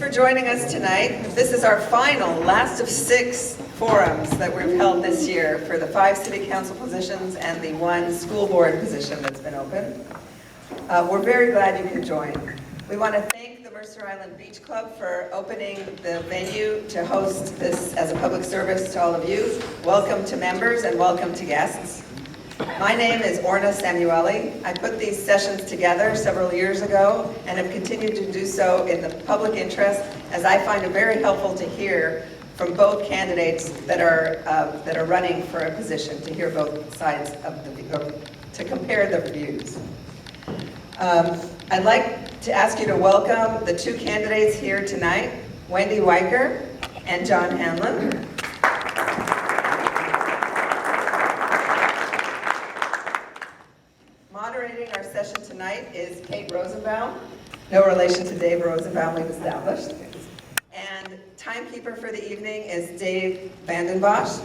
for joining us tonight. This is our final, last of 6 forums that we've held this year for the 5 city council positions and the 1 school board position that's been open. We're very glad you could join. We want to thank the Mercer Island Beach Club for opening the venue to host this as a public service to all of you. Welcome to members and welcome to guests. My name is Orna Samueli. I put these sessions together several years ago and have continued to do so in the public interest, as I find it very helpful to hear from both candidates that are running for a position, to hear both sides of to compare the views. I'd like to ask you to welcome the 2 candidates here tonight, Wendy Weiker and John Hanlon. Moderating our session tonight is Kate Rosenbaum, no relation to Dave Rosenbaum, we've established. And timekeeper for the evening is Dave Vandenbosch.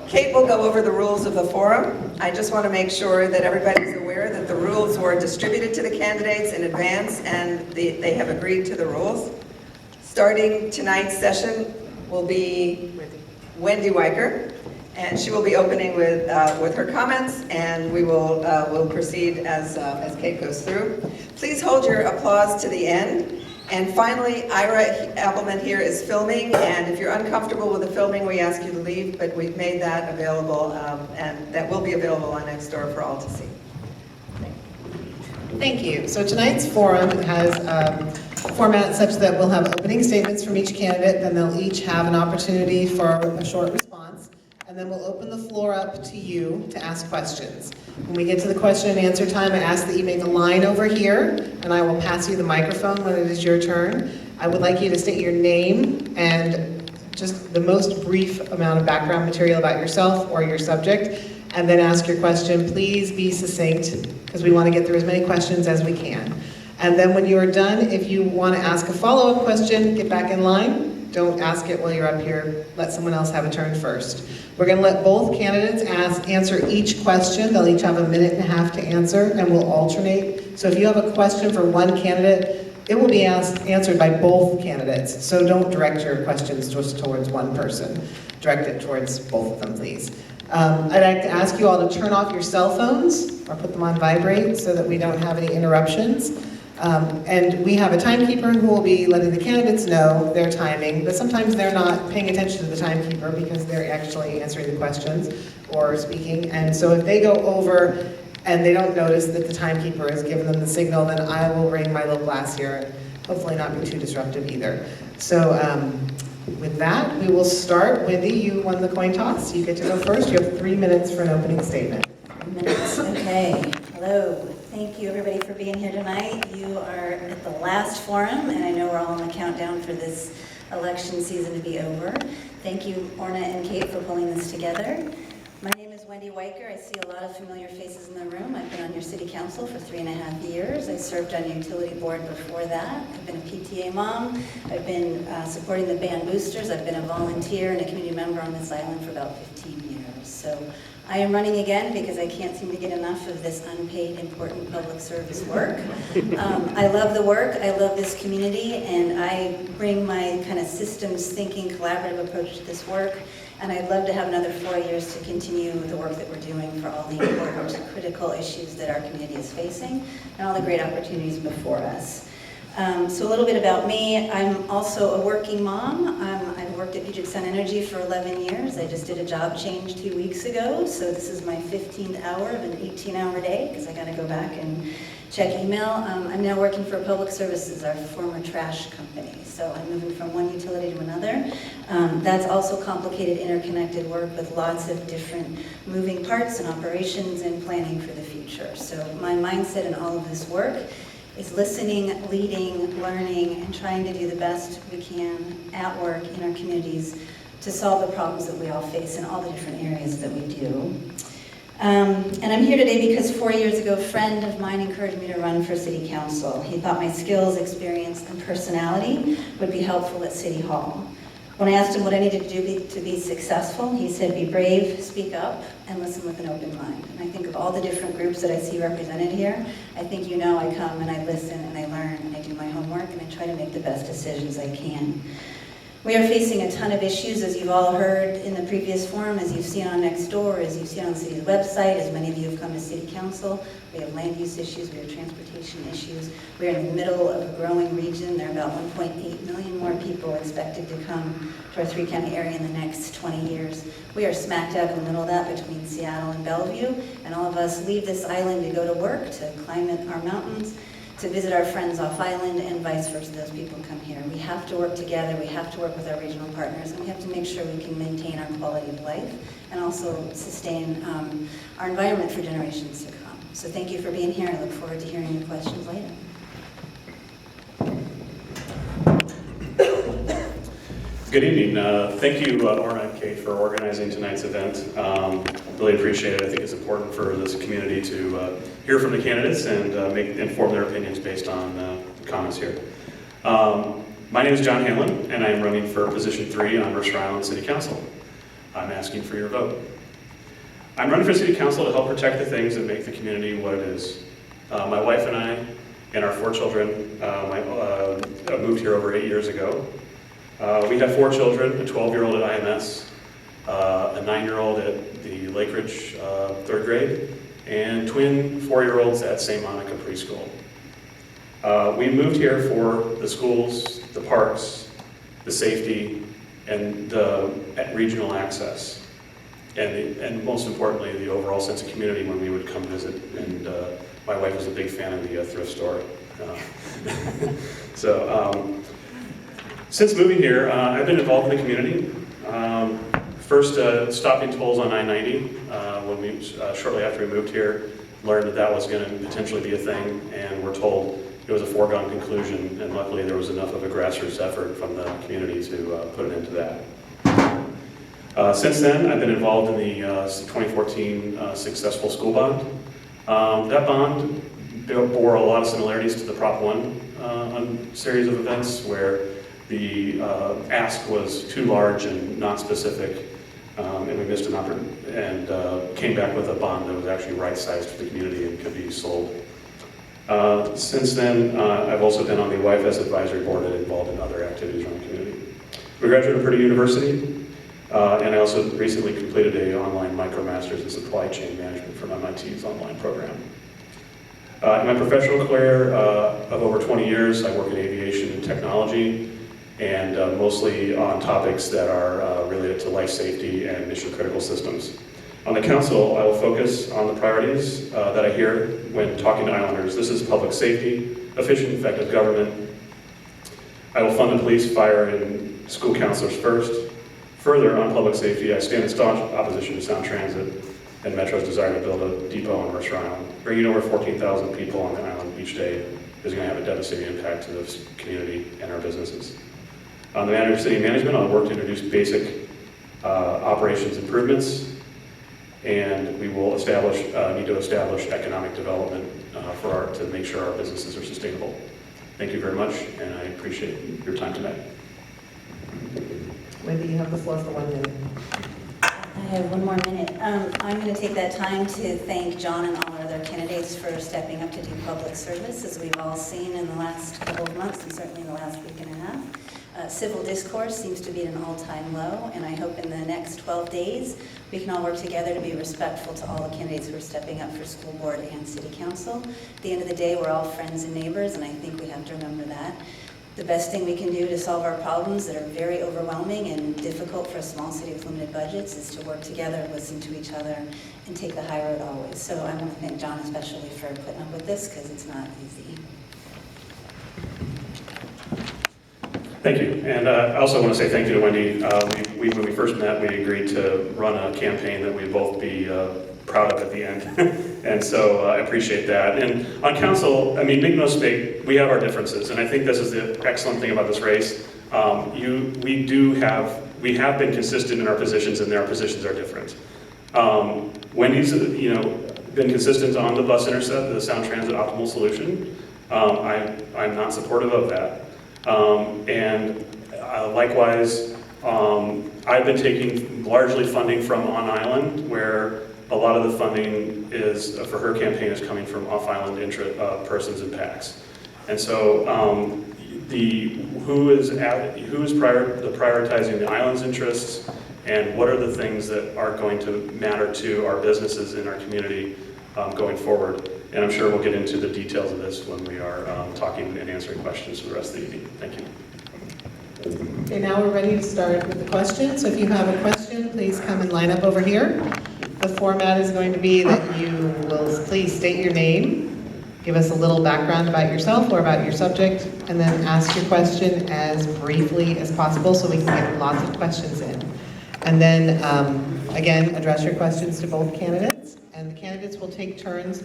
Kate will go over the rules of the forum. I just want to make sure that everybody's aware that the rules were distributed to the candidates in advance and they have agreed to the rules. Starting tonight's session will be Wendy Weiker, and she will be opening with her comments, and we'll proceed as Kate goes through. Please hold your applause to the end. And finally, Ira Appleman here is filming, and if you're uncomfortable with the filming, we ask you to leave, but we've made that available, and that will be available on Nextdoor for all to see. Thank you. So tonight's forum has a format such that we'll have opening statements from each candidate, then they'll each have an opportunity for a short response, and then we'll open the floor up to you to ask questions. When we get to the question and answer time, I ask that you make a line over here, and I will pass you the microphone when it is your turn. I would like you to state your name and just the most brief amount of background material about yourself or your subject, and then ask your question. Please be succinct, because we want to get through as many questions as we can. And then when you are done, if you want to ask a follow-up question, get back in line. Don't ask it while you're up here. Let someone else have a turn first. We're going to let both candidates answer each question. They'll each have 1.5 minutes to answer, and we'll alternate. So if you have a question for one candidate, it will be answered by both candidates. So don't direct your questions just towards one person. Direct it towards both of them, please. I'd like to ask you all to turn off your cell phones or put them on vibrate so that we don't have any interruptions. And we have a timekeeper who will be letting the candidates know their timing, but sometimes they're not paying attention to the timekeeper because they're actually answering the questions or speaking. And so if they go over and they don't notice that the timekeeper has given them the signal, then I will ring my little glass here and hopefully not be too disruptive either. So with that, we will start. Wendy, you won the coin toss. You get to go first. You have 3 minutes for an opening statement. 3 minutes, okay. Hello. Thank you, everybody, for being here tonight. You are at the last forum, and I know we're all on the countdown for this election season to be over. Thank you, Orna and Kate, for pulling this together. My name is Wendy Weiker. I see a lot of familiar faces in the room. I've been on your city council for 3.5 years. I served on your utility board before that. I've been a PTA mom. I've been supporting the band boosters. I've been a volunteer and a community member on this island for about 15 years. So I am running again because I can't seem to get enough of this unpaid, important public service work. I love the work, I love this community, and I bring my kind of systems thinking, collaborative approach to this work, and I'd love to have another 4 years to continue the work that we're doing for all the important, critical issues that our community is facing, and all the great opportunities before us. So a little bit about me. I'm also a working mom. I've worked at Puget Sun Energy for 11 years. I just did a job change 2 weeks ago, so this is my 15th hour of an 18-hour day because I got to go back and check email. I'm now working for Public Services, our former trash company. So I'm moving from one utility to another. That's also complicated, interconnected work with lots of different moving parts and operations and planning for the future. So my mindset in all of this work is listening, leading, learning, and trying to do the best we can at work in our communities to solve the problems that we all face in all the different areas that we do. And I'm here today because 4 years ago, a friend of mine encouraged me to run for City Council. He thought my skills, experience, and personality would be helpful at City Hall. When I asked him what I needed to do to be successful, he said, be brave, speak up, and listen with an open mind. And I think of all the different groups that I see represented here, I think you know I come and I listen and I learn and I do my homework and I try to make the best decisions I can. We are facing a ton of issues, as you've all heard in the previous forum, as you've seen on Nextdoor, as you've seen on the city's website, as many of you have come to city council. We have land use issues, we have transportation issues. We are in the middle of a growing region. There are about 1.8 million more people expected to come to our three-county area in the next 20 years. We are smack dab in the middle of that between Seattle and Bellevue, and all of us leave this island to go to work, to climb our mountains, to visit our friends off island, and vice versa. Those people come here. We have to work together, we have to work with our regional partners, and we have to make sure we can maintain our quality of life and also sustain our environment for generations to come. So thank you for being here. I look forward to hearing your questions later. Good evening. Thank you, Orna and Kate, for organizing tonight's event. Really appreciate it. I think it's important for this community to hear from the candidates and inform their opinions based on comments here. My name is John Hanlon, and I am running for position 3 on Mercer Island City Council. I'm asking for your vote. I'm running for City Council to help protect the things that make the community what it is. My wife and I and our 4 children moved here over 8 years ago. We have 4 children, a 12-year-old at IMS, a 9-year-old at the Lake Ridge 3rd grade, and twin 4-year-olds at St. Monica Preschool. We moved here for the schools, the parks, the safety, and the regional access. And most importantly, the overall sense of community when we would come visit. And my wife was a big fan of the thrift store. Since moving here, I've been involved in the community. First, stopping tolls on I-90 when we, shortly after we moved here, learned that that was going to potentially be a thing, and we're told it was a foregone conclusion, and luckily there was enough of a grassroots effort from the community to put an end to that. Since then, I've been involved in the 2014 successful school bond. That bond bore a lot of similarities to the Prop 1 series of events where the ask was too large and not specific, and we missed an opportunity and came back with a bond that was actually right-sized for the community and could be sold. Since then, I've also been on the YFS advisory board and involved in other activities around the community. We graduated from Purdue University. And I also recently completed an online micromasters in supply chain management from MIT's online program. In my professional career of over 20 years, I work in aviation and technology, and mostly on topics that are related to life safety and mission critical systems. On the council, I will focus on the priorities that I hear when talking to Islanders. This is public safety, efficient, effective government. I will fund the police, fire, and school counselors first. Further, on public safety, I stand in staunch opposition to Sound Transit and Metro's desire to build a depot on Mercer Island. Bringing over 14,000 people on the island each day is going to have a devastating impact to the community and our businesses. On the matter of city management, I'll work to introduce basic operations improvements, and we will need to establish economic development to make sure our businesses are sustainable. Thank you very much, and I appreciate your time tonight. Wendy, you have the floor for 1 minute. I have 1 more minute. I'm going to take that time to thank John and all our other candidates for stepping up to do public service, as we've all seen in the last couple of months and certainly in the last week and a half. Civil discourse seems to be at an all-time low, and I hope in the next 12 days we can all work together to be respectful to all the candidates who are stepping up for school board and city council. At the end of the day, we're all friends and neighbors, and I think we have to remember that. The best thing we can do to solve our problems that are very overwhelming and difficult for a small city with limited budgets is to work together, listen to each other, and take the high road always. So I want to thank John especially for putting up with this, because it's not easy. Thank you. And I also want to say thank you to Wendy. When we first met, we agreed to run a campaign that we'd both be proud of at the end. And so I appreciate that. And on council, I mean, make no mistake, we have our differences. And I think this is the excellent thing about this race. We have been consistent in our positions, and our positions are different. Wendy's, been consistent on the bus intercept, the Sound Transit optimal solution. I'm not supportive of that. Likewise, I've been taking largely funding from on island, where a lot of the funding is for her campaign is coming from off-island persons and PACs. And so who is prioritizing the island's interests, and what are the things that are going to matter to our businesses in our community going forward? And I'm sure we'll get into the details of this when we are talking and answering questions for the rest of the evening. Thank you. Okay, now we're ready to start with the questions. So if you have a question, please come and line up over here. The format is going to be that you will please state your name, give us a little background about yourself or about your subject, and then ask your question as briefly as possible so we can get lots of questions in. And then, again, address your questions to both candidates, and the candidates will take turns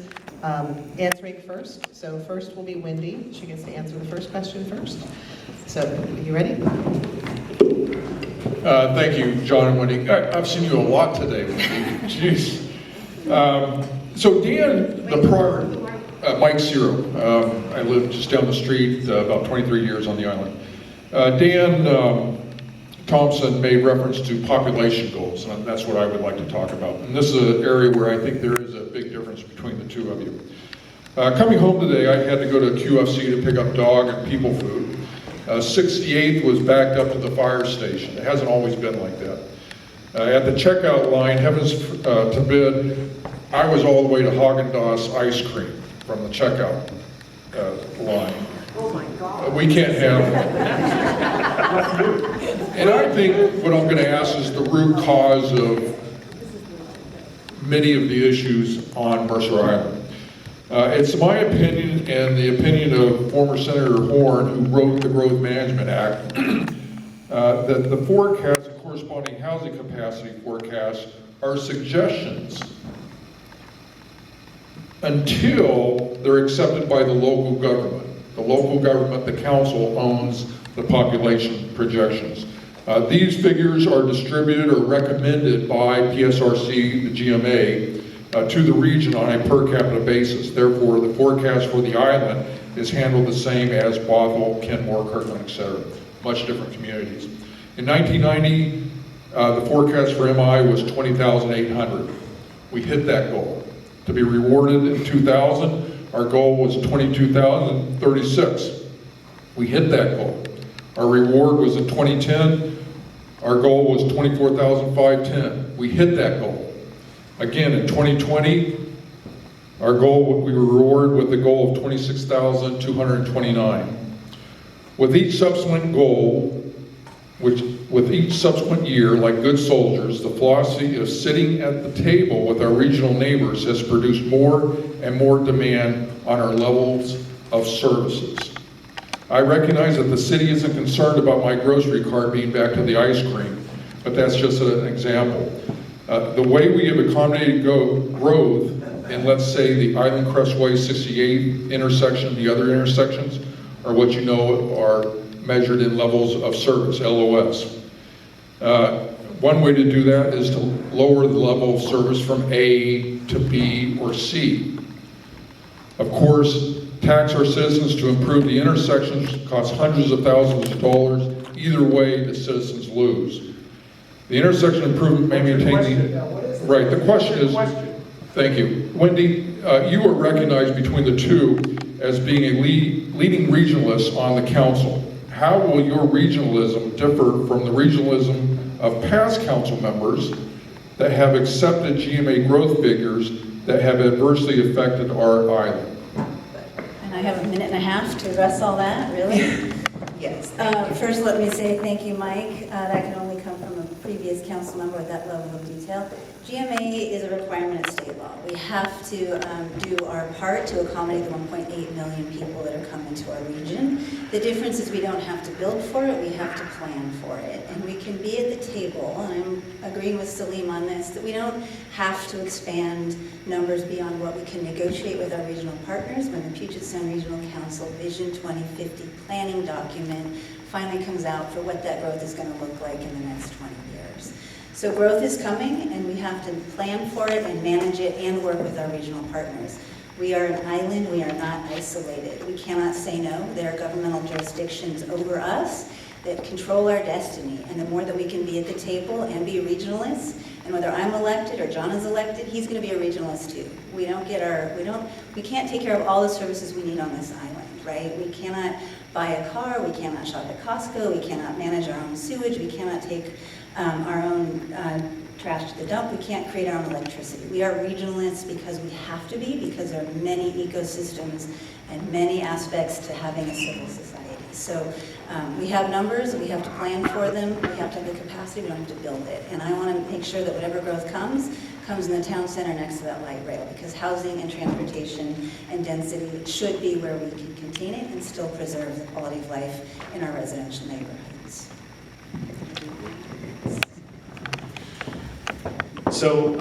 answering first. So first will be Wendy. She gets to answer the first question first. So, are you ready? Thank you, John and Wendy. I've seen you a lot today, Wendy. Jeez. So Dan, the prior, Mike Ciro. I live just down the street, about 23 years on the island. Dan Thompson made reference to population goals, and that's what I would like to talk about. And this is an area where I think there is a big difference between the two of you. Coming home today, I had to go to QFC to pick up dog and people food. 68th was backed up to the fire station. It hasn't always been like that. At the checkout line, heavens forbid, I was all the way to Haagen-Dazs ice cream from the checkout line. Oh my God. We can't have that. And I think what I'm going to ask is the root cause of many of the issues on Mercer Island. It's my opinion and the opinion of former Senator Horn, who wrote the Growth Management Act, that the forecast and corresponding housing capacity forecasts are suggestions until they're accepted by the local government. The local government, the council, owns the population projections. These figures are distributed or recommended by PSRC, the GMA, to the region on a per capita basis. Therefore, the forecast for the island is handled the same as Bothell, Kenmore, Kirkland, etc. Much different communities. In 1990, the forecast for MI was 20,800. We hit that goal. To be rewarded in 2000, our goal was 22,036. We hit that goal. Our reward was in 2010. Our goal was 24,510. We hit that goal. Again, in 2020, our goal, we were rewarded with the goal of 26,229. With each subsequent goal, with each subsequent year, like good soldiers, the philosophy of sitting at the table with our regional neighbors has produced more and more demand on our levels of services. I recognize that the city isn't concerned about my grocery cart being back to the ice cream, but that's just an example. The way we have accommodated growth in, let's say, the Island Crestway 68 intersection, the other intersections, are what you know are measured in levels of service, LOS. One way to do that is to lower the level of service from A to B or C. Of course, tax our citizens to improve the intersections costs hundreds of thousands of dollars. Either way, the citizens lose. The intersection improvement may maintain the... Right, the question is... Thank you. Wendy, you are recognized between the two as being a leading regionalist on the council. How will your regionalism differ from the regionalism of past council members that have accepted GMA growth figures that have adversely affected our island? And I have a minute and a half to address all that, really? Yes. First, let me say thank you, Mike. That can only come from a previous council member with that level of detail. GMA is a requirement of state law. We have to do our part to accommodate the 1.8 million people that are coming to our region. The difference is we don't have to build for it, we have to plan for it. And we can be at the table, and I'm agreeing with Salim on this, that we don't have to expand numbers beyond what we can negotiate with our regional partners when the Puget Sound Regional Council Vision 2050 planning document finally comes out for what that growth is going to look like in the next 20 years. So growth is coming, and we have to plan for it and manage it and work with our regional partners. We are an island, we are not isolated. We cannot say no. There are governmental jurisdictions over us, that control our destiny. And the more that we can be at the table and be regionalists, and whether I'm elected or John is elected, he's going to be a regionalist too. We can't take care of all the services we need on this island, right? We cannot buy a car, we cannot shop at Costco, we cannot manage our own sewage, we cannot take our own trash to the dump, we can't create our own electricity. We are regionalists because we have to be, because there are many ecosystems and many aspects to having a civil society. So we have numbers, we have to plan for them, we have to have the capacity, we don't have to build it. And I want to make sure that whatever growth comes in the town center next to that light rail, because housing and transportation and density should be where we can contain it and still preserve the quality of life in our residential neighborhoods. So,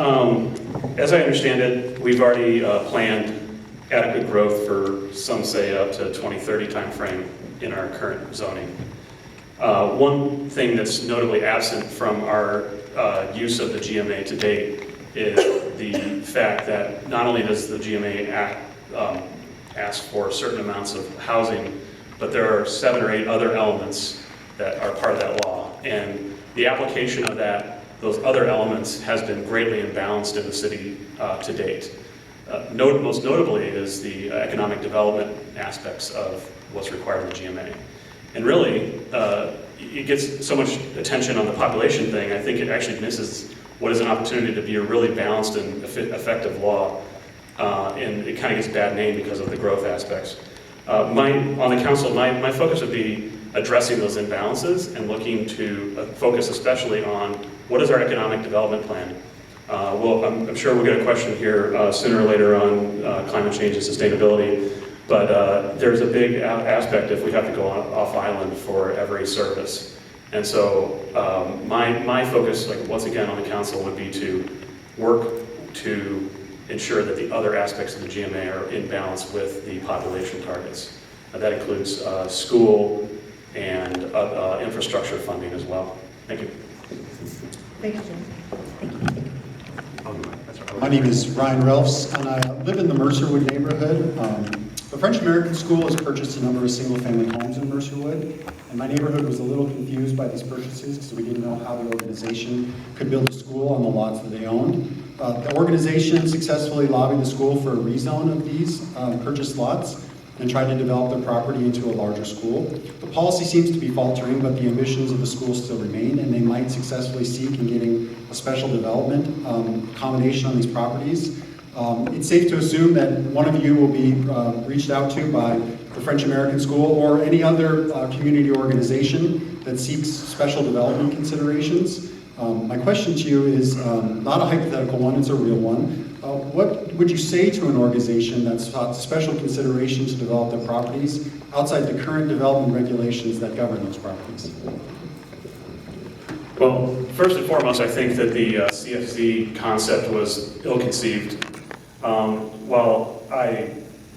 as I understand it, we've already planned adequate growth for, some say, up to 2030 timeframe in our current zoning. One thing that's notably absent from our use of the GMA to date is the fact that not only does the GMA ask for certain amounts of housing, but there are 7 or 8 other elements that are part of that law. And the application of those other elements has been greatly imbalanced in the city to date. Most notably is the economic development aspects of what's required in the GMA. And really, it gets so much attention on the population thing, I think it actually misses what is an opportunity to be a really balanced and effective law. And it kind of gets a bad name because of the growth aspects. On the council, my focus would be addressing those imbalances and looking to focus especially on what is our economic development plan. Well, I'm sure we'll get a question here sooner or later on climate change and sustainability, but there's a big aspect if we have to go off island for every service. And so my focus, like once again on the council, would be to work to ensure that the other aspects of the GMA are in balance with the population targets. That includes school and infrastructure funding as well. Thank you. Thank you, Jim. My name is Ryan Relfs, and I live in the Mercerwood neighborhood. The French American School has purchased a number of single-family homes in Mercerwood, and my neighborhood was a little confused by these purchases because we didn't know how the organization could build a school on the lots that they owned. The organization successfully lobbied the school for a rezone of these purchased lots and tried to develop their property into a larger school. The policy seems to be faltering, but the ambitions of the school still remain, and they might successfully seek in getting a special development accommodation on these properties. It's safe to assume that one of you will be reached out to by the French American School or any other community organization that seeks special development considerations. My question to you is not a hypothetical one, it's a real one. What would you say to an organization that's sought special consideration to develop their properties outside the current development regulations that govern those properties? Well, first and foremost, I think that the CFZ concept was ill-conceived. While I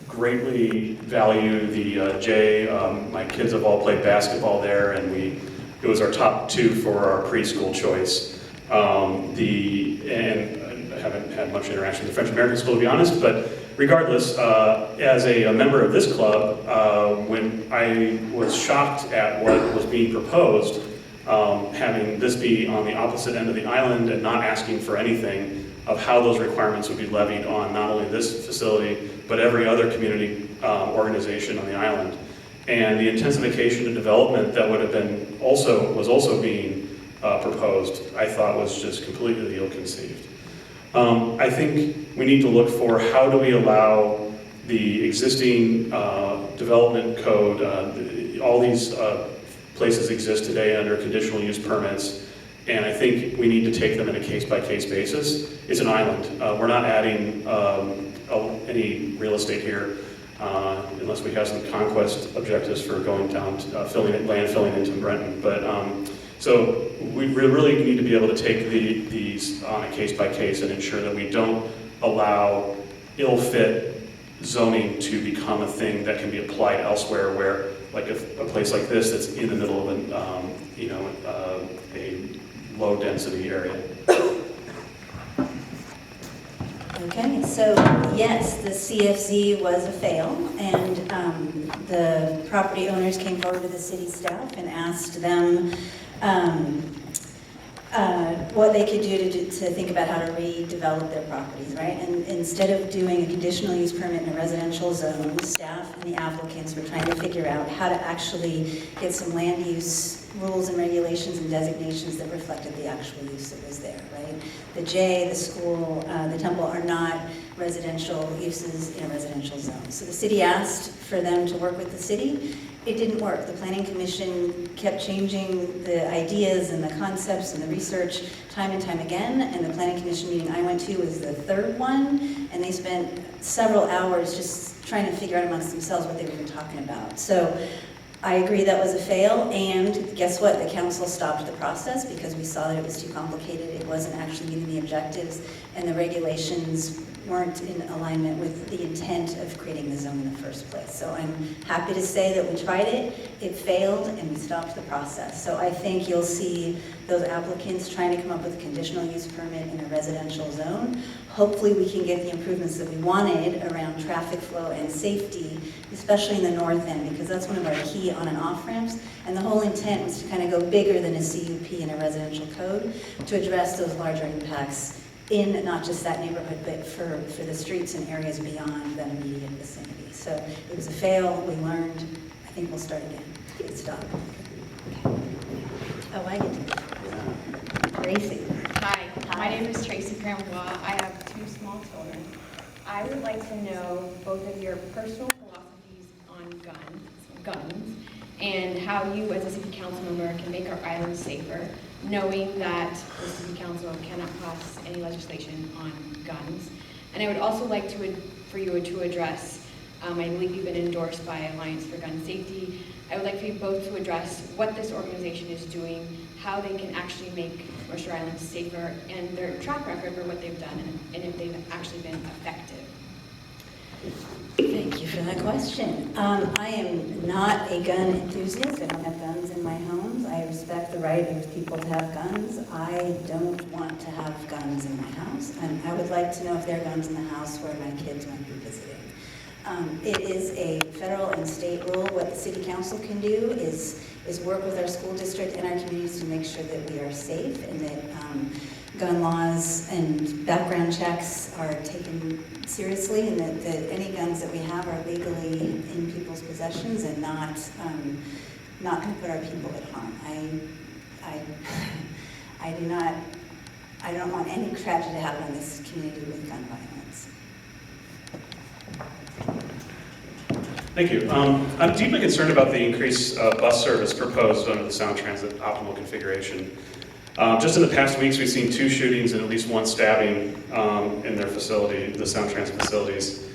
greatly value the J, my kids have all played basketball there, and it was our top 2 for our preschool choice. And I haven't had much interaction with the French American School, to be honest, but regardless, as a member of this club, when I was shocked at what was being proposed, having this be on the opposite end of the island and not asking for anything of how those requirements would be levied on not only this facility, but every other community organization on the island. And the intensification and development that was also being proposed, I thought was just completely ill-conceived. I think we need to look for how do we allow the existing development code, all these places exist today under conditional use permits, and I think we need to take them in a case-by-case basis. It's an island. We're not adding any real estate here unless we have some conquest objectives for going down, landfilling into Brenton. But so we really need to be able to take these on a case-by-case and ensure that we don't allow ill-fit zoning to become a thing that can be applied elsewhere, where like a place like this that's in the middle of a low-density area. Okay, Okay, so yes, the CFZ was a fail, and the property owners came forward to the city staff and asked them what they could do to think about how to redevelop their properties, right? And instead of doing a conditional use permit in a residential zone, staff and the applicants were trying to figure out how to actually get some land use rules and regulations and designations that reflected the actual use that was there, right? The J, the school, the temple are not residential uses in a residential zone. So the city asked for them to work with the city. It didn't work. The Planning Commission kept changing the ideas and the concepts and the research time and time again, and the Planning Commission meeting I went to was the third one, and they spent several hours just trying to figure out amongst themselves what they were even talking about. So I agree that was a fail, and guess what? The council stopped the process because we saw that it was too complicated, it wasn't actually meeting the objectives, and the regulations weren't in alignment with the intent of creating the zone in the first place. So I'm happy to say that we tried it failed, and we stopped the process. So I think you'll see those applicants trying to come up with a conditional use permit in a residential zone. Hopefully we can get the improvements that we wanted around traffic flow and safety, especially in the north end, because that's one of our key on and off ramps. And the whole intent was to kind of go bigger than a CUP in a residential code to address those larger impacts in not just that neighborhood, but for the streets and areas beyond that immediate vicinity. So it was a fail, we learned, I think we'll start again. Good stop. Oh, I get to. Tracy. Hi, my name is Tracy Grambois. I have 2 small children. I would like to know both of your personal philosophies on guns, and how you as a city council member can make our island safer, knowing that the city council cannot pass any legislation on guns. And I would also like for you to address, I believe you've been endorsed by Alliance for Gun Safety. I would like for you both to address what this organization is doing, how they can actually make Mercer Island safer, and their track record for what they've done, and if they've actually been effective. Thank you for that question. I am not a gun enthusiast. I don't have guns in my homes. I respect the right of people to have guns. I don't want to have guns in my house. And I would like to know if there are guns in the house where my kids might be visiting. It is a federal and state rule. What the city council can do is work with our school district and our communities to make sure that we are safe and that gun laws and background checks are taken seriously, and that any guns that we have are legally in people's possessions and not going to put our people at harm. I don't want any tragedy to happen in this community with gun violence. Thank you. I'm deeply concerned about the increased bus service proposed under the Sound Transit optimal configuration. Just in the past weeks, we've seen 2 shootings and at least 1 stabbing in their facility, the Sound Transit facilities.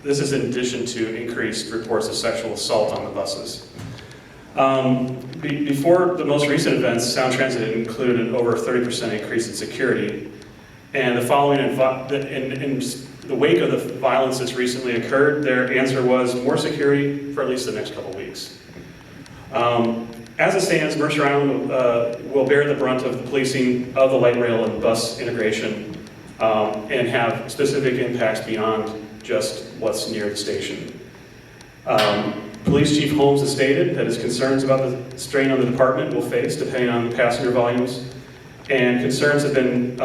This is in addition to increased reports of sexual assault on the buses. Before the most recent events, Sound Transit included an over 30% increase in security. And the following, in the wake of the violence that's recently occurred, their answer was more security for at least the next couple weeks. As it stands, Mercer Island will bear the brunt of the policing of the light rail and bus integration and have specific impacts beyond just what's near the station. Police Chief Holmes has stated that his concerns about the strain on the department will face depending on the passenger volumes, and concerns have been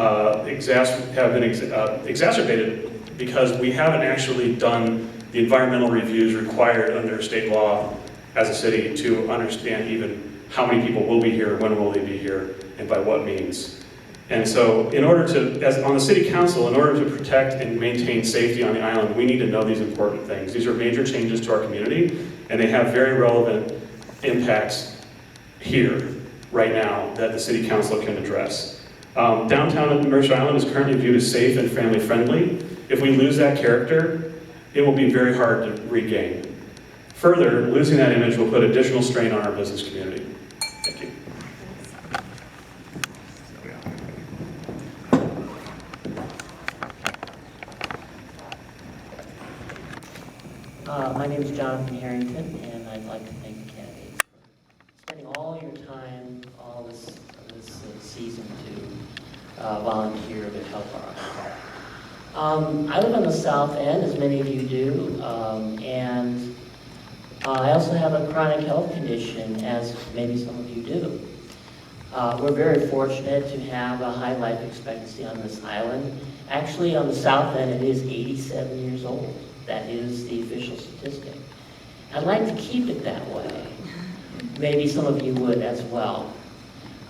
exacerbated because we haven't actually done the environmental reviews required under state law as a city to understand even how many people will be here, when will they be here, and by what means. And so in order to, on the city council, in order to protect and maintain safety on the island, we need to know these important things. These are major changes to our community, and they have very relevant impacts here, right now, that the city council can address. Downtown at Mercer Island is currently viewed as safe and family friendly. If we lose that character, it will be very hard to regain. Further, losing that image will put additional strain on our business community. Thank you. My name is Jonathan Harrington, and I'd like to thank the candidates for spending all your time, all this season to volunteer to help our I live on the south end, as many of you do, and I also have a chronic health condition, as maybe some of you do. We're very fortunate to have a high life expectancy on this island. Actually, on the south end, it is 87 years old. That is the official statistic. I'd like to keep it that way. Maybe some of you would as well.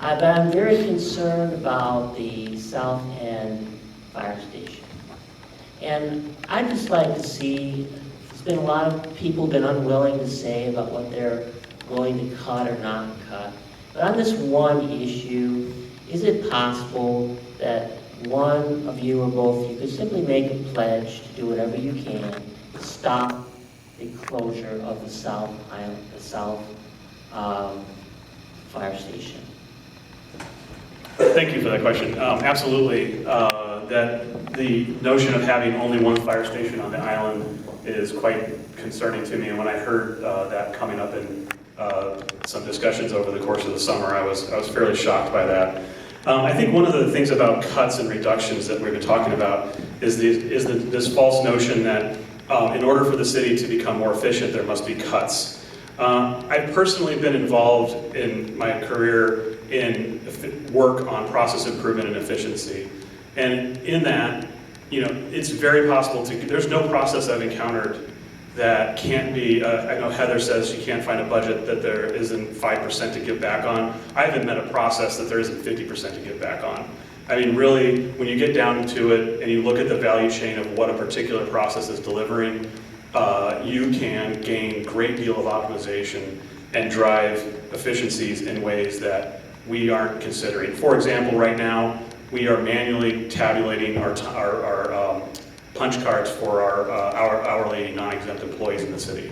But I'm very concerned about the South End Fire Station. And I'd just like to see, there's been a lot of people been unwilling to say about what they're willing to cut or not cut. But on this one issue, is it possible that one of you or both, you could simply make a pledge to do whatever you can to stop the closure of the South Fire Station? Thank you for that question. Absolutely. That the notion of having only one fire station on the island is quite concerning to me. And when I heard that coming up in some discussions over the course of the summer, I was fairly shocked by that. I think one of the things about cuts and reductions that we've been talking about is this false notion that in order for the city to become more efficient, there must be cuts. I've personally been involved in my career in work on process improvement and efficiency. And in that, it's very possible there's no process I've encountered that can't be, I know Heather says she can't find a budget that there isn't 5% to give back on. I haven't met a process that there isn't 50% to give back on. I mean, really, when you get down to it and you look at the value chain of what a particular process is delivering, you can gain a great deal of optimization and drive efficiencies in ways that we aren't considering. For example, right now, we are manually tabulating our punch cards for our hourly non-exempt employees in the city.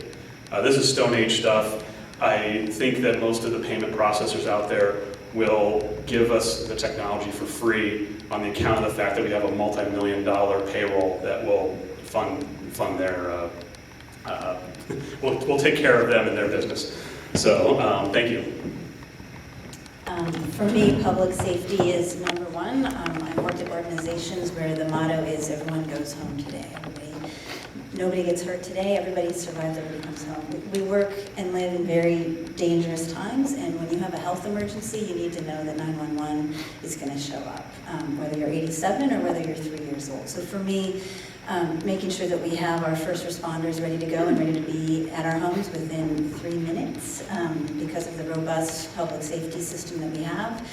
This is Stone Age stuff. I think that most of the payment processors out there will give us the technology for free on the account of the fact that we have a multi-million-dollar payroll that will fund their, we'll take care of them and their business. So, thank you. For me, public safety is number one. I've worked at organizations where the motto is everyone goes home today. Nobody gets hurt today, everybody survives, everybody comes home. We work and live in very dangerous times, and when you have a health emergency, you need to know that 911 is going to show up, whether you're 87 or whether you're 3 years old. So for me, making sure that we have our first responders ready to go and ready to be at our homes within 3 minutes because of the robust public safety system that we have,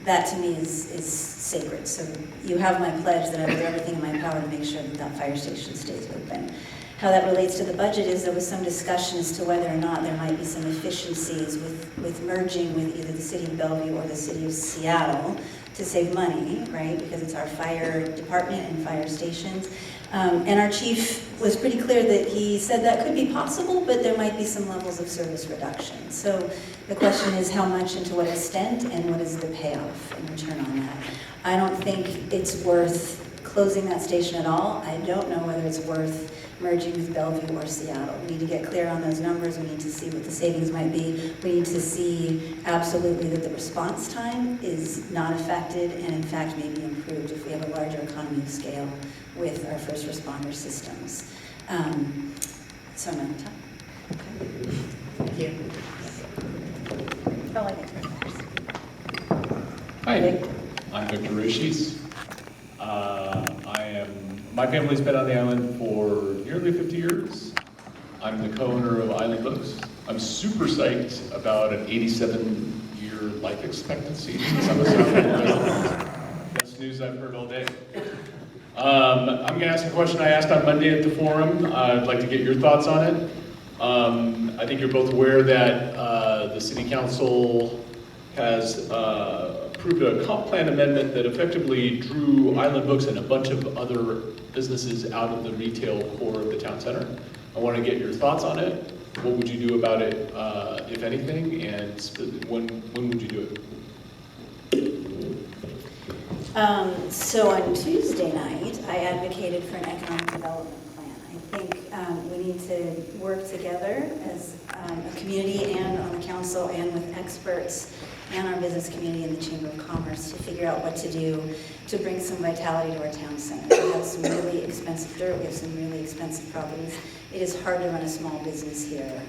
that to me is sacred. So you have my pledge that I will do everything in my power to make sure that that fire station stays open. How that relates to the budget is there was some discussion as to whether or not there might be some efficiencies with merging with either the city of Bellevue or the city of Seattle to save money, right? Because it's our fire department and fire stations. And our chief was pretty clear that he said that could be possible, but there might be some levels of service reduction. So the question is how much and to what extent, and what is the payoff in return on that? I don't think it's worth closing that station at all. I don't know whether it's worth merging with Bellevue or Seattle. We need to get clear on those numbers. We need to see what the savings might be. We need to see absolutely that the response time is not affected and in fact may be improved if we have a larger economy of scale with our first responder systems. So I'm out of time. Okay. Thank you. Oh, I get to first. Hi, I'm Victor Rushis. My family's been on the island for nearly 50 years. I'm the co-owner of Island Books. I'm super psyched about an 87-year life expectancy since I'm a South End resident. Best news I've heard all day. I'm going to ask a question I asked on Monday at the forum. I'd like to get your thoughts on it. I think you're both aware that the City Council has approved a comp plan amendment that effectively drew Island Books and a bunch of other businesses out of the retail core of the town center. I want to get your thoughts on it. What would you do about it, if anything, and when would you do it? So on Tuesday night, I advocated for an economic development plan. I think we need to work together as a community and on the council and with experts and our business community and the Chamber of Commerce to figure out what to do to bring some vitality to our town center. We have some really expensive dirt, we have some really expensive properties. It is hard to run a small business here.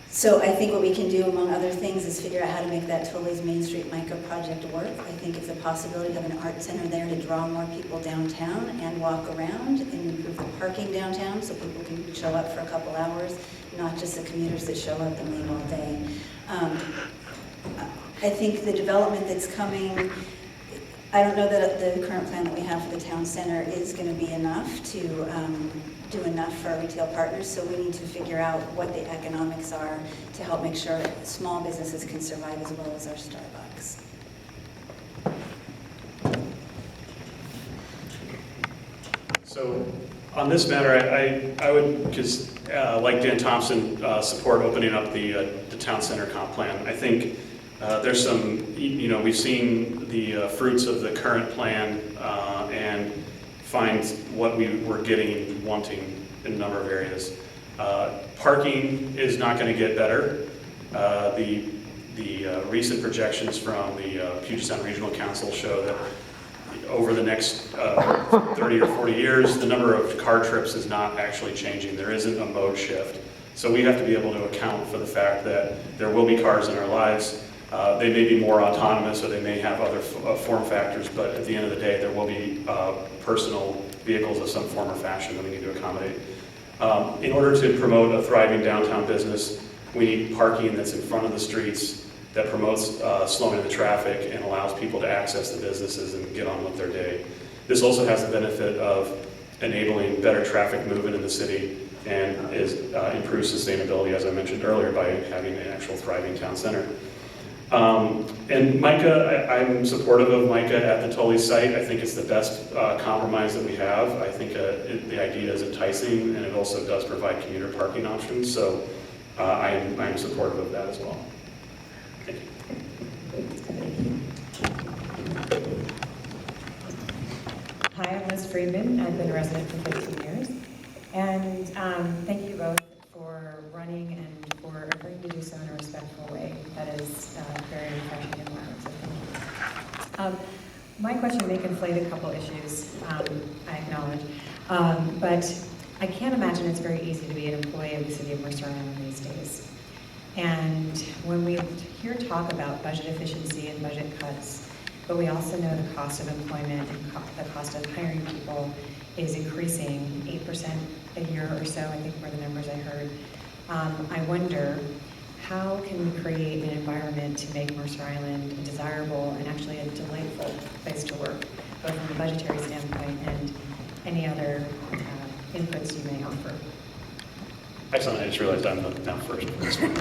So I think what we can do, among other things, is figure out how to make that Tully's Main Street Micro project work. I think it's a possibility of an art center there to draw more people downtown and walk around and improve the parking downtown so people can show up for a couple hours, not just the commuters that show up and leave all day. I think the development that's coming, I don't know that the current plan that we have for the town center is going to be enough to do enough for our retail partners, so we need to figure out what the economics are to help make sure small businesses can survive as well as our Starbucks. So on this matter, I would just, like Dan Thompson, support opening up the town center comp plan. I think there's some, we've seen the fruits of the current plan and find what we were wanting in a number of areas. Parking is not going to get better. The recent projections from the Puget Sound Regional Council show that over the next 30 or 40 years, the number of car trips is not actually changing. There isn't a mode shift. So we have to be able to account for the fact that there will be cars in our lives. They may be more autonomous or they may have other form factors, but at the end of the day, there will be personal vehicles of some form or fashion that we need to accommodate. In order to promote a thriving downtown business, we need parking that's in front of the streets that promotes slowing the traffic and allows people to access the businesses and get on with their day. This also has the benefit of enabling better traffic movement in the city and improves sustainability, as I mentioned earlier, by having an actual thriving town center. And MICA, I'm supportive of MICA at the Tully site. I think it's the best compromise that we have. I think the idea is enticing, and it also does provide commuter parking options. So I'm supportive of that as well. Thank you. Hi, I'm Liz Friedman. I've been a resident for 15 years. And thank you both for running and for agreeing to do so in a respectful way. That is very refreshing and warm, so thank you. My question may conflate a couple issues, I acknowledge. But I can't imagine it's very easy to be an employee of the city of Mercer Island these days. And when we hear talk about budget efficiency and budget cuts, but we also know the cost of employment and the cost of hiring people is increasing 8% a year or so, I think were the numbers I heard. I wonder, how can we create an environment to make Mercer Island a desirable and actually a delightful place to work, both from a budgetary standpoint and any other inputs you may offer? Excellent. I just realized I'm down first for this one.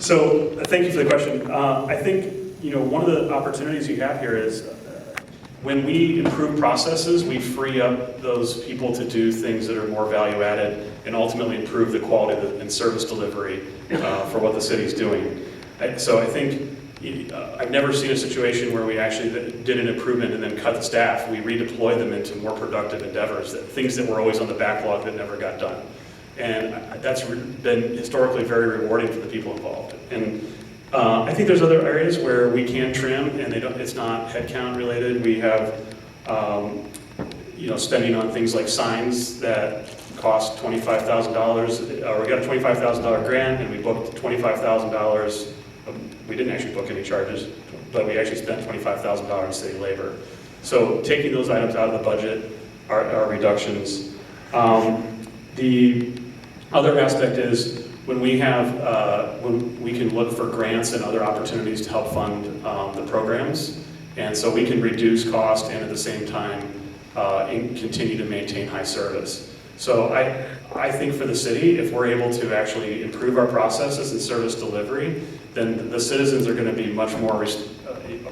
So thank you for the question. I think one of the opportunities you have here is when we improve processes, we free up those people to do things that are more value added and ultimately improve the quality and service delivery for what the city's doing. So I think I've never seen a situation where we actually did an improvement and then cut the staff. We redeployed them into more productive endeavors, things that were always on the backlog that never got done. And that's been historically very rewarding for the people involved. And I think there's other areas where we can trim, and it's not headcount related. We have, spending on things like signs that cost $25,000. We got a $25,000 grant, and we booked $25,000. We didn't actually book any charges, but we actually spent $25,000 in city labor. So taking those items out of the budget are reductions. The other aspect is when we can look for grants and other opportunities to help fund the programs, and so we can reduce cost and at the same time continue to maintain high service. So I think for the city, if we're able to actually improve our processes and service delivery, then the citizens are going to be much more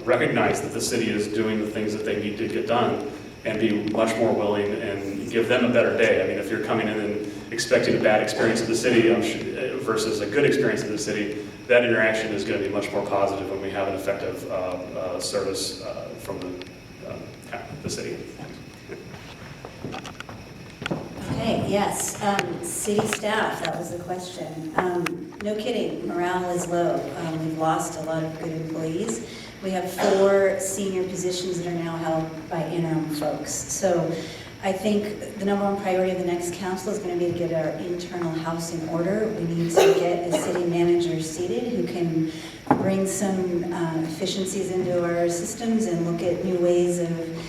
recognize that the city is doing the things that they need to get done and be much more willing and give them a better day. I mean, if you're coming in and expecting a bad experience of the city versus a good experience of the city, that interaction is going to be much more positive when we have an effective service from the city. Okay, yes, city staff, that was the question. no kidding, morale is low. We've lost a lot of good employees. We have 4 senior positions that are now held by interim folks. So I think the number 1 priority of the next council is going to be to get our internal house in order. We need to get a city manager seated who can bring some efficiencies into our systems and look at new ways of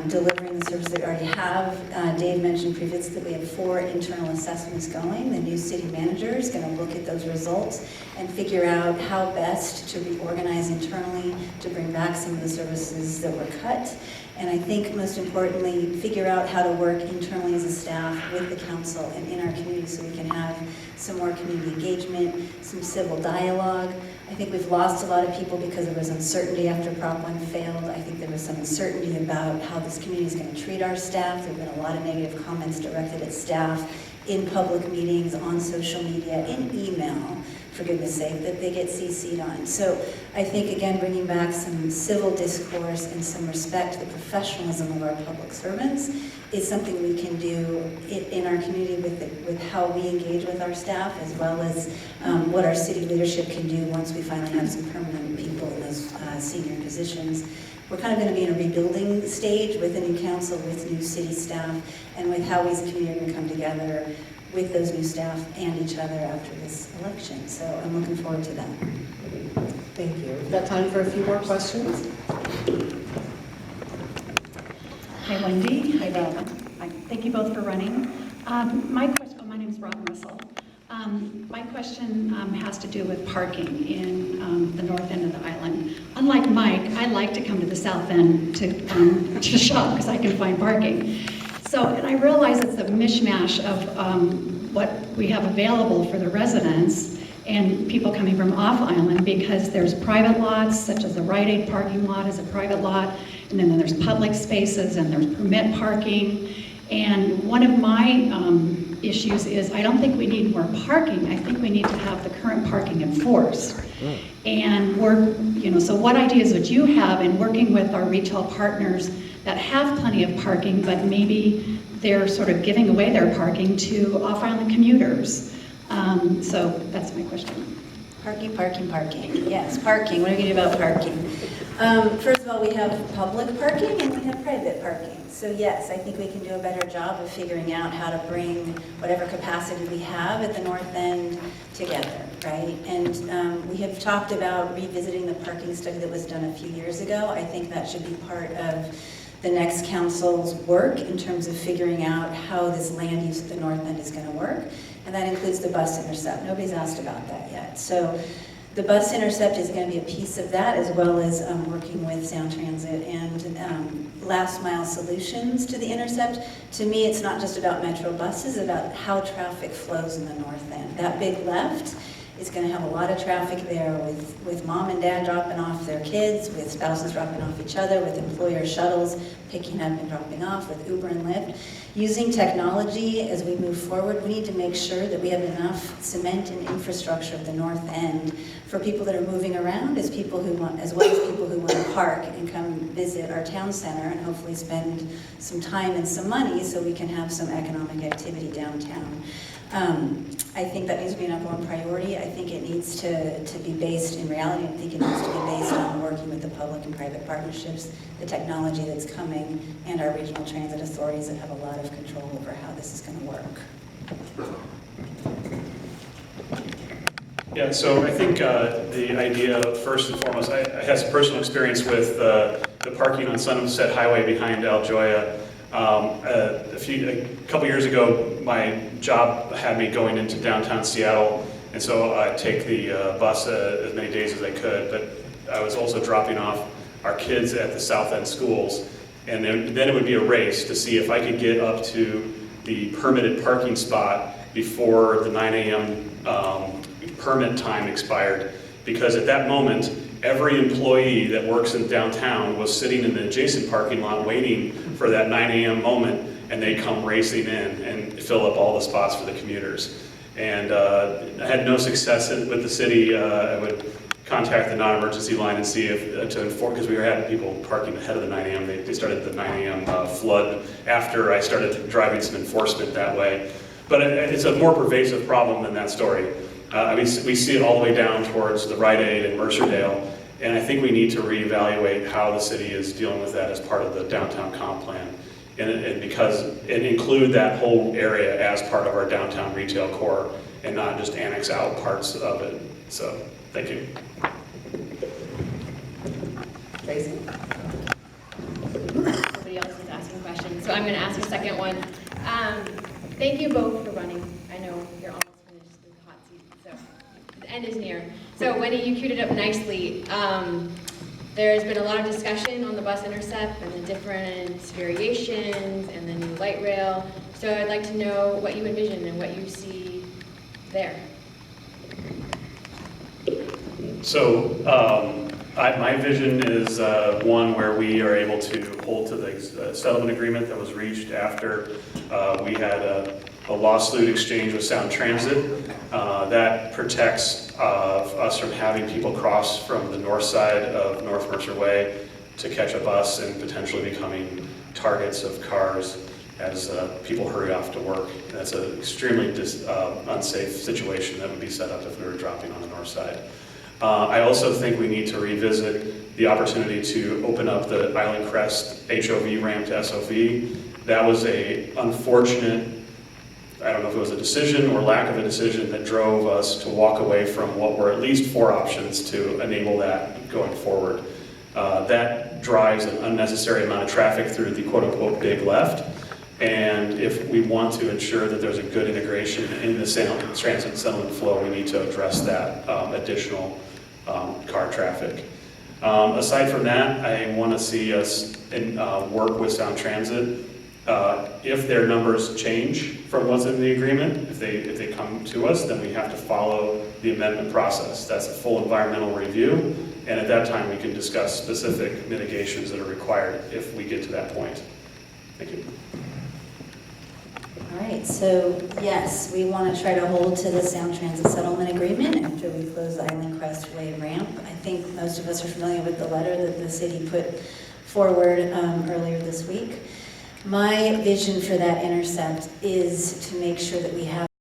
delivering the service that we already have. Dave mentioned previously that we have 4 internal assessments going. The new city manager is going to look at those results and figure out how best to reorganize internally to bring back some of the services that were cut. And I think most importantly, figure out how to work internally as a staff with the council and in our community so we can have some more community engagement, some civil dialogue. I think we've lost a lot of people because there was uncertainty after Prop 1 failed. I think there was some uncertainty about how this community is going to treat our staff. There have been a lot of negative comments directed at staff in public meetings, on social media, in email, for goodness sake, that they get CC'd on. So I think, again, bringing back some civil discourse and some respect to the professionalism of our public servants is something we can do in our community with how we engage with our staff, as well as what our city leadership can do once we finally have some permanent people in those senior positions. We're kind of going to be in a rebuilding stage with a new council, with new city staff, and with how we as a community are going to come together with those new staff and each other after this election. So I'm looking forward to that. Thank you. We've got time for a few more questions. Hi, Wendy. Hi, Rob. Thank you both for running. My question, my name is Rob Russell. My question has to do with parking in the north end of the island. Unlike Mike, I like to come to the south end to shop because I can find parking. So, and I realize it's a mishmash of what we have available for the residents and people coming from off island, because there's private lots, such as the Rite Aid parking lot is a private lot, and then there's public spaces and there's permit parking. And one of my issues is I don't think we need more parking. I think we need to have the current parking enforced. And so what ideas would you have in working with our retail partners that have plenty of parking, but maybe they're sort of giving away their parking to off-island commuters? So that's my question. Parking. Yes, parking. What are we going to do about parking? First of all, we have public parking and we have private parking. So yes, I think we can do a better job of figuring out how to bring whatever capacity we have at the north end together, right? And we have talked about revisiting the parking study that was done a few years ago. I think that should be part of the next council's work in terms of figuring out how this land use at the north end is going to work. And that includes the bus intercept. Nobody's asked about that yet. So the bus intercept is going to be a piece of that, as well as working with Sound Transit and last mile solutions to the intercept. To me, it's not just about Metro buses, it's about how traffic flows in the north end. That big left is going to have a lot of traffic there with mom and dad dropping off their kids, with spouses dropping off each other, with employer shuttles picking up and dropping off, with Uber and Lyft. Using technology as we move forward, we need to make sure that we have enough cement and infrastructure at the north end for people that are moving around, as well as people who want to park and come visit our town center and hopefully spend some time and some money so we can have some economic activity downtown. I think that needs to be a number one priority. I think it needs to be based in reality. I think it needs to be based on working with the public and private partnerships, the technology that's coming, and our regional transit authorities that have a lot of control over how this is going to work. Yeah, so I think the idea, first and foremost, I had some personal experience with the parking on Sunset Highway behind Aljoya. A couple years ago, my job had me going into downtown Seattle, and so I'd take the bus as many days as I could, but I was also dropping off our kids at the South End schools, and then it would be a race to see if I could get up to the permitted parking spot before the 9 a.m. Permit time expired, because at that moment, every employee that works in downtown was sitting in the adjacent parking lot waiting for that 9 a.m. moment, and they come racing in and fill up all the spots for the commuters. And I had no success with the city. I would contact the non-emergency line and see if to inform, because we were having people parking ahead of the 9 a.m. They started the 9 a.m. Flood after I started driving some enforcement that way. But it's a more pervasive problem than that story. we see it all the way down towards the Rite Aid and Mercerdale, and I think we need to reevaluate how the city is dealing with that as part of the downtown comp plan. And include that whole area as part of our downtown retail core and not just annex out parts of it. So, thank you. Tracy? Somebody else is asking questions, so I'm going to ask a second one. Thank you both for running. I know you're almost finished with the hot seat, so the end is near. So Wendy, you queued it up nicely. There's been a lot of discussion on the bus intercept and the different variations and the new light rail. So I'd like to know what you envision and what you see there. So my vision is one where we are able to hold to the settlement agreement that was reached after we had a lawsuit exchange with Sound Transit. That protects us from having people cross from the north side of North Mercer Way to catch a bus and potentially becoming targets of cars as people hurry off to work. And that's an extremely unsafe situation that would be set up if we were dropping on the north side. I also think we need to revisit the opportunity to open up the Island Crest HOV ramp to SOV. That was a unfortunate, I don't know if it was a decision or lack of a decision that drove us to walk away from what were at least 4 options to enable that going forward. That drives an unnecessary amount of traffic through the quote-unquote big left. And if we want to ensure that there's a good integration in the transit settlement flow, we need to address that additional car traffic. Aside from that, I want to see us work with Sound Transit. If their numbers change from what's in the agreement, if they come to us, then we have to follow the amendment process. That's a full environmental review, and at that time we can discuss specific mitigations that are required if we get to that point. Thank you. All right, so yes, we want to try to hold to the Sound Transit Settlement Agreement after we close the Island Crest Way ramp. I think most of us are familiar with the letter that the city put forward earlier this week. My vision for that intercept is to make sure that we have